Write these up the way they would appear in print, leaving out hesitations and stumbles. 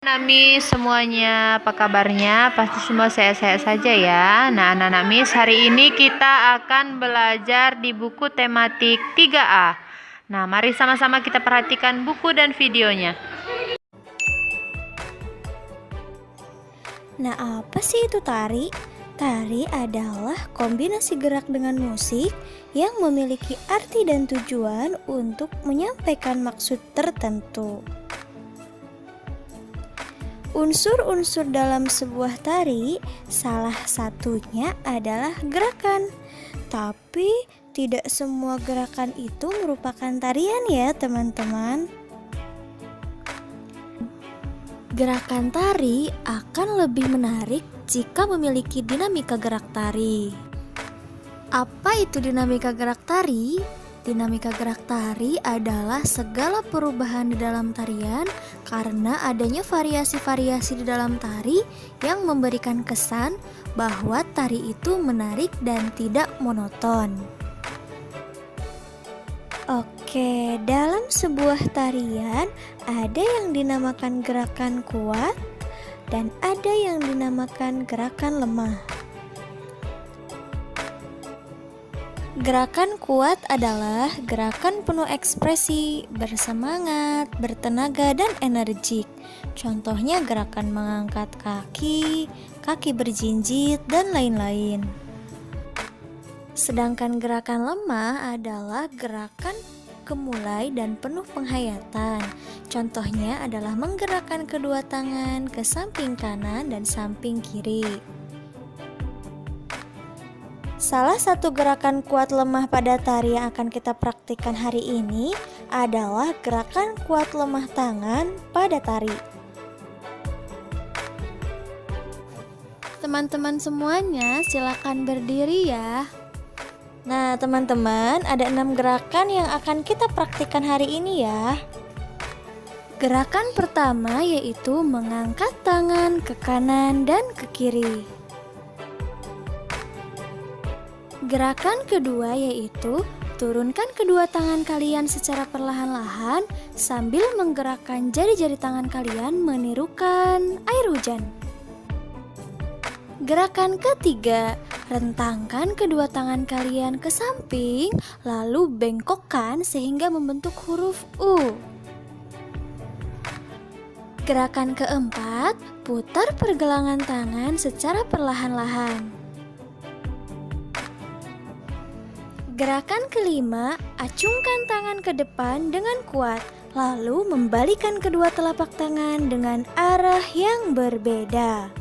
Anak Miss semuanya, apa kabarnya? Pasti semua sehat-sehat saja ya. Nah, anak-anak Miss, hari ini kita akan belajar di buku tematik 3A. Nah, mari sama-sama kita perhatikan buku dan videonya. Nah, apa sih itu tari? Tari adalah kombinasi gerak dengan musik yang memiliki arti dan tujuan untuk menyampaikan maksud tertentu. Unsur-unsur dalam sebuah tari, salah satunya adalah gerakan. Tapi tidak semua gerakan itu merupakan tarian ya teman-teman. Gerakan tari akan lebih menarik jika memiliki dinamika gerak tari. Apa itu dinamika gerak tari? Dinamika gerak tari adalah segala perubahan di dalam tarian karena adanya variasi-variasi di dalam tari yang memberikan kesan bahwa tari itu menarik dan tidak monoton. Oke, dalam sebuah tarian ada yang dinamakan gerakan kuat dan ada yang dinamakan gerakan lemah. Gerakan kuat adalah gerakan penuh ekspresi, bersemangat, bertenaga, dan energik. Contohnya gerakan mengangkat kaki, kaki berjinjit, dan lain-lain. Sedangkan gerakan lemah adalah gerakan gemulai dan penuh penghayatan. Contohnya adalah menggerakkan kedua tangan ke samping kanan dan samping kiri. Salah satu gerakan kuat lemah pada tari yang akan kita praktikkan hari ini adalah gerakan kuat lemah tangan pada tari. Teman-teman semuanya silakan berdiri ya. Nah teman-teman, ada 6 gerakan yang akan kita praktikkan hari ini ya. Gerakan pertama yaitu mengangkat tangan ke kanan dan ke kiri. Gerakan kedua yaitu turunkan kedua tangan kalian secara perlahan-lahan sambil menggerakkan jari-jari tangan kalian menirukan air hujan. Gerakan ketiga, rentangkan kedua tangan kalian ke samping lalu bengkokkan sehingga membentuk huruf U. Gerakan keempat, putar pergelangan tangan secara perlahan-lahan. Gerakan kelima, acungkan tangan ke depan dengan kuat, lalu membalikan kedua telapak tangan dengan arah yang berbeda.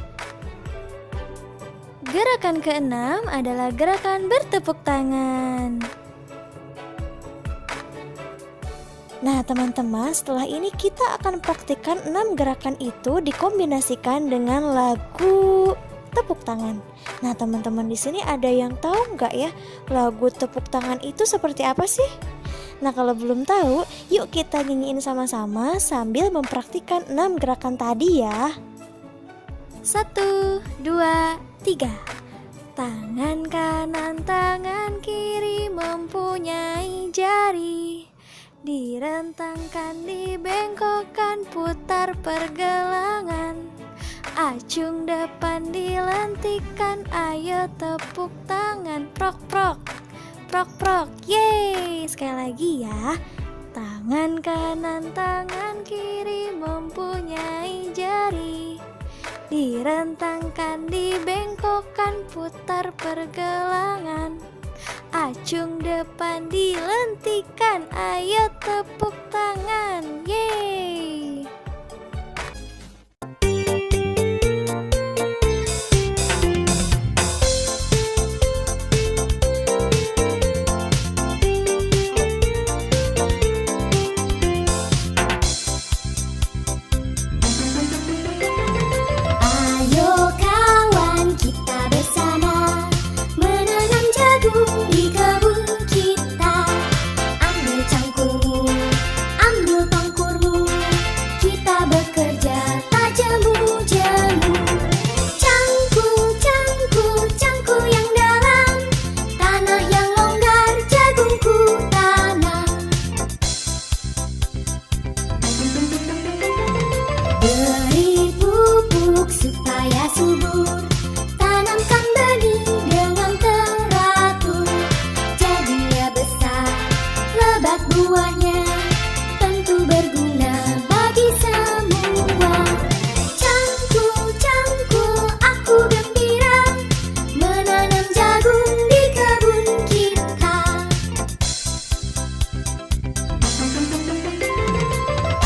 Gerakan keenam adalah gerakan bertepuk tangan. Nah teman-teman, setelah ini kita akan praktikkan 6 gerakan itu dikombinasikan dengan lagu tepuk tangan. Nah teman-teman, di sini ada yang tahu nggak ya lagu tepuk tangan itu seperti apa sih? Nah kalau belum tahu, yuk kita nyanyiin sama-sama sambil mempraktikkan 6 gerakan tadi ya. 1, 2, 3. Tangan kanan, tangan kiri mempunyai jari. Direntangkan, dibengkokkan, putar pergelangan. Acung depan dilentikan, ayo tepuk tangan, prok prok, prok prok, yeay. Sekali lagi ya. Tangan kanan, tangan kiri mempunyai jari. Direntangkan, dibengkokkan, putar pergelangan. Acung depan dilentikan, ayo tepuk tangan, yeay. Di kebun kita, ambil cangkulmu, ambil tongkurmu, pupuk supaya subur. Tanamkan benih dengan teratur, jadinya besar, lebat buahnya, tentu berguna bagi semua. Cangkul, cangkul, aku gembira menanam jagung di kebun kita.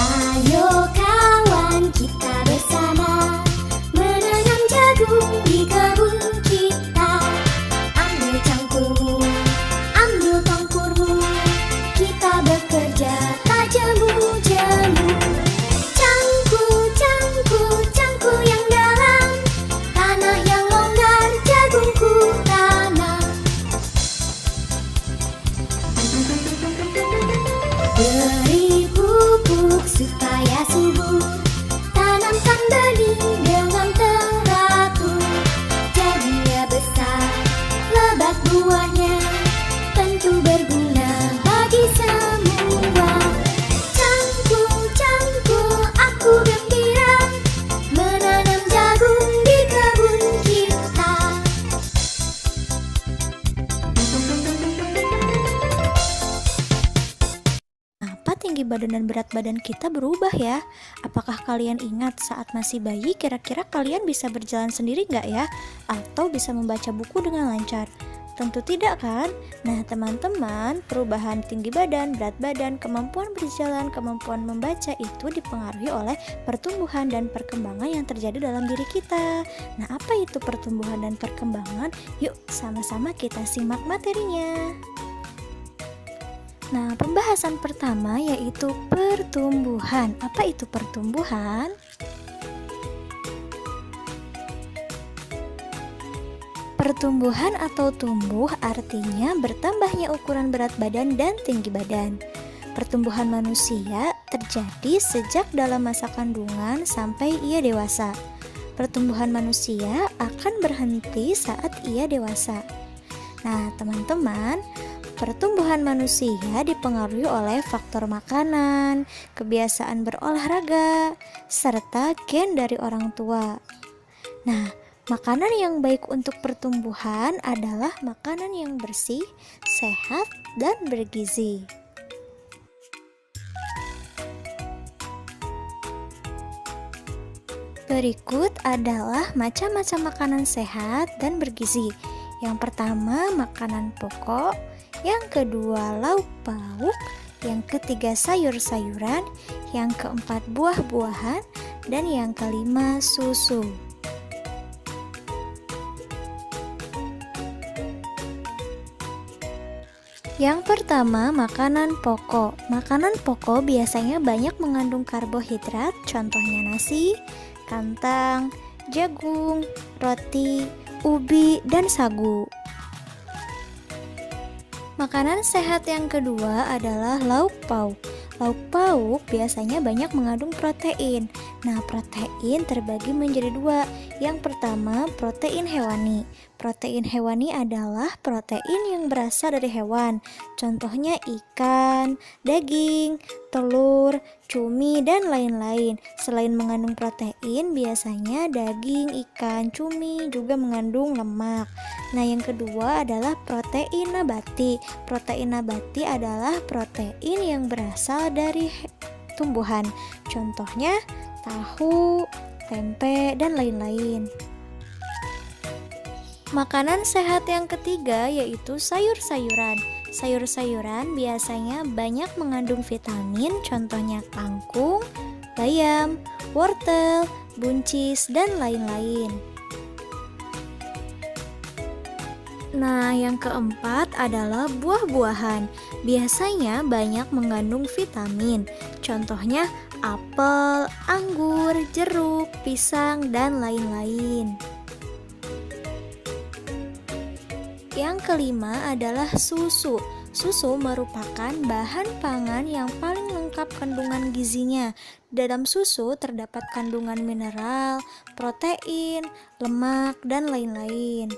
Ayo kawan, kita bersama menanam jagung di kebun kita. Ambil cangkulmu, ambil tongkurmu, kita bekerja tak jemu-jemu. Cangkul, cangkul, cangkul yang dalam, tanah yang longgar, jagungku tanam. Beri pupuk supaya subur, tanamkan benih dengan teratur, jadinya besar, lebat buahnya, tentu berguna bagi semua. Cangkul, cangkul, aku gembira menanam jagung di kebun kita. Kenapa tinggi badan dan berat badan kita berubah ya? Apakah kalian ingat saat masih bayi kira-kira kalian bisa berjalan sendiri nggak ya? Atau bisa membaca buku dengan lancar? Tentu tidak kan? Nah teman-teman, perubahan tinggi badan, berat badan, kemampuan berjalan, kemampuan membaca itu dipengaruhi oleh pertumbuhan dan perkembangan yang terjadi dalam diri kita. Nah apa itu pertumbuhan dan perkembangan? Yuk sama-sama kita simak materinya. Nah, pembahasan pertama yaitu pertumbuhan. Apa itu pertumbuhan? Pertumbuhan atau tumbuh artinya bertambahnya ukuran berat badan dan tinggi badan. Pertumbuhan manusia terjadi sejak dalam masa kandungan sampai ia dewasa. Pertumbuhan manusia akan berhenti saat ia dewasa. Nah, teman-teman, pertumbuhan manusia dipengaruhi oleh faktor makanan, kebiasaan berolahraga, serta gen dari orang tua. Nah, makanan yang baik untuk pertumbuhan adalah makanan yang bersih, sehat, dan bergizi. Berikut adalah macam-macam makanan sehat dan bergizi. Yang pertama, makanan pokok. Yang kedua, lauk pauk. Yang ketiga, sayur-sayuran. Yang keempat, buah-buahan. Dan yang kelima, susu. Yang pertama, makanan pokok. Makanan pokok biasanya banyak mengandung karbohidrat, contohnya nasi, kentang, jagung, roti, ubi, dan sagu. Makanan sehat yang kedua adalah lauk pauk. Lauk pauk biasanya banyak mengandung protein. Nah, protein terbagi menjadi dua. Yang pertama, protein hewani. Protein hewani adalah protein yang berasal dari hewan. Contohnya ikan, daging, telur, cumi, dan lain-lain. Selain mengandung protein, biasanya daging, ikan, cumi juga mengandung lemak. Nah, yang kedua adalah protein nabati. Protein nabati adalah protein yang berasal dari tumbuhan. Contohnya tahu, tempe, dan lain-lain. Makanan sehat yang ketiga yaitu sayur-sayuran. Sayur-sayuran biasanya banyak mengandung vitamin, contohnya kangkung, bayam, wortel, buncis, dan lain-lain. Nah, yang keempat adalah buah-buahan. Biasanya banyak mengandung vitamin. Contohnya apel, anggur, jeruk, pisang, dan lain-lain. Yang kelima adalah susu. Susu merupakan bahan pangan yang paling lengkap kandungan gizinya. Dalam susu terdapat kandungan mineral, protein, lemak, dan lain-lain.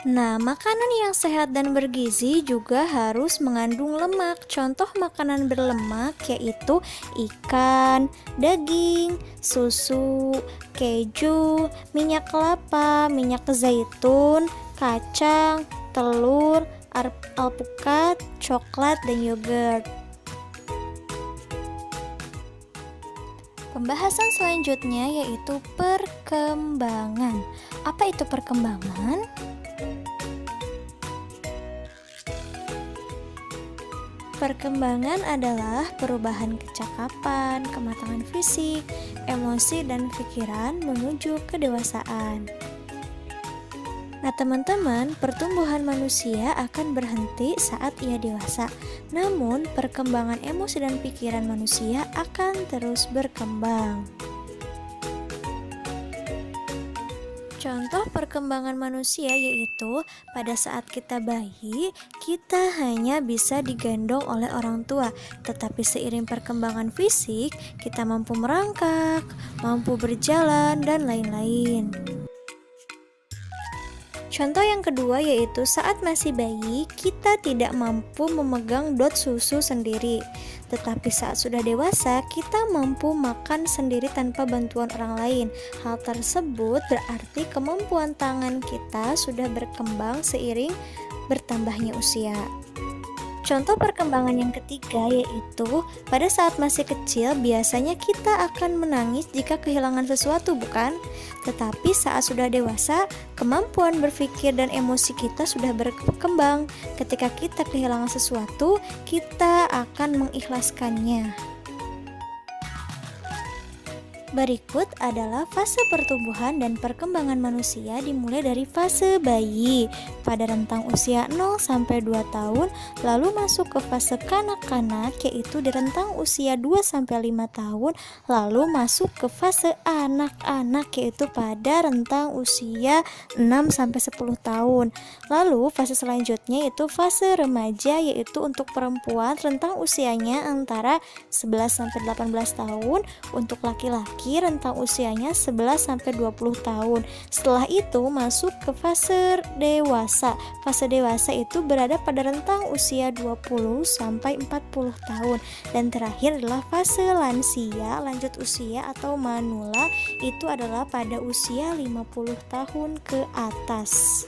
Nah, makanan yang sehat dan bergizi juga harus mengandung lemak. Contoh makanan berlemak yaitu ikan, daging, susu, keju, minyak kelapa, minyak zaitun, kacang, telur, alpukat, coklat, dan yogurt. Pembahasan selanjutnya yaitu perkembangan. Apa itu perkembangan? Perkembangan adalah perubahan kecakapan, kematangan fisik, emosi, dan pikiran menuju kedewasaan. Nah, teman-teman, pertumbuhan manusia akan berhenti saat ia dewasa. Namun, perkembangan emosi dan pikiran manusia akan terus berkembang. Contoh perkembangan manusia yaitu pada saat kita bayi, kita hanya bisa digendong oleh orang tua, tetapi seiring perkembangan fisik, kita mampu merangkak, mampu berjalan, dan lain-lain. Contoh yang kedua yaitu saat masih bayi, kita tidak mampu memegang dot susu sendiri. Tetapi saat sudah dewasa, kita mampu makan sendiri tanpa bantuan orang lain. Hal tersebut berarti kemampuan tangan kita sudah berkembang seiring bertambahnya usia. Contoh perkembangan yang ketiga yaitu pada saat masih kecil biasanya kita akan menangis jika kehilangan sesuatu, bukan? Tetapi saat sudah dewasa, kemampuan berpikir dan emosi kita sudah berkembang. Ketika kita kehilangan sesuatu, kita akan mengikhlaskannya. Berikut adalah fase pertumbuhan dan perkembangan manusia dimulai dari fase bayi pada rentang usia 0 sampai 2 tahun, lalu masuk ke fase kanak-kanak yaitu di rentang usia 2 sampai 5 tahun, lalu masuk ke fase anak-anak yaitu pada rentang usia 6 sampai 10 tahun. Lalu fase selanjutnya yaitu fase remaja yaitu untuk perempuan rentang usianya antara 11 sampai 18 tahun, untuk laki-laki rentang usianya 11 sampai 20 tahun. Setelah itu masuk ke fase dewasa. Fase dewasa itu berada pada rentang usia 20 sampai 40 tahun. Dan terakhir adalah fase lansia, lanjut usia atau manula, itu adalah pada usia 50 tahun ke atas.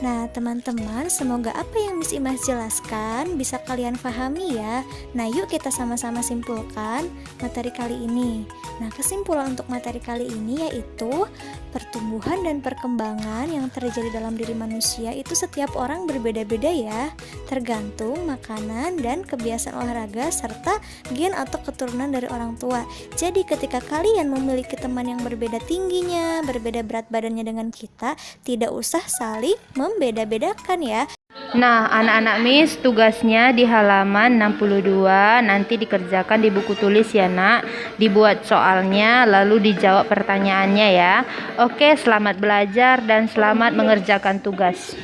Nah, teman-teman, semoga apa yang Miss Imas jelaskan bisa kalian pahami ya. Nah, yuk kita sama-sama simpulkan materi kali ini. Nah, kesimpulan untuk materi kali ini yaitu pertumbuhan dan perkembangan yang terjadi dalam diri manusia itu setiap orang berbeda-beda ya, tergantung makanan dan kebiasaan olahraga serta gen atau keturunan dari orang tua. Jadi ketika kalian memiliki teman yang berbeda tingginya, berbeda berat badannya dengan kita, tidak usah saling membeda-bedakan ya. Nah, anak-anak Miss, tugasnya di halaman 62 nanti dikerjakan di buku tulis ya, Nak. Dibuat soalnya lalu dijawab pertanyaannya ya. Oke, selamat belajar dan selamat mengerjakan tugas.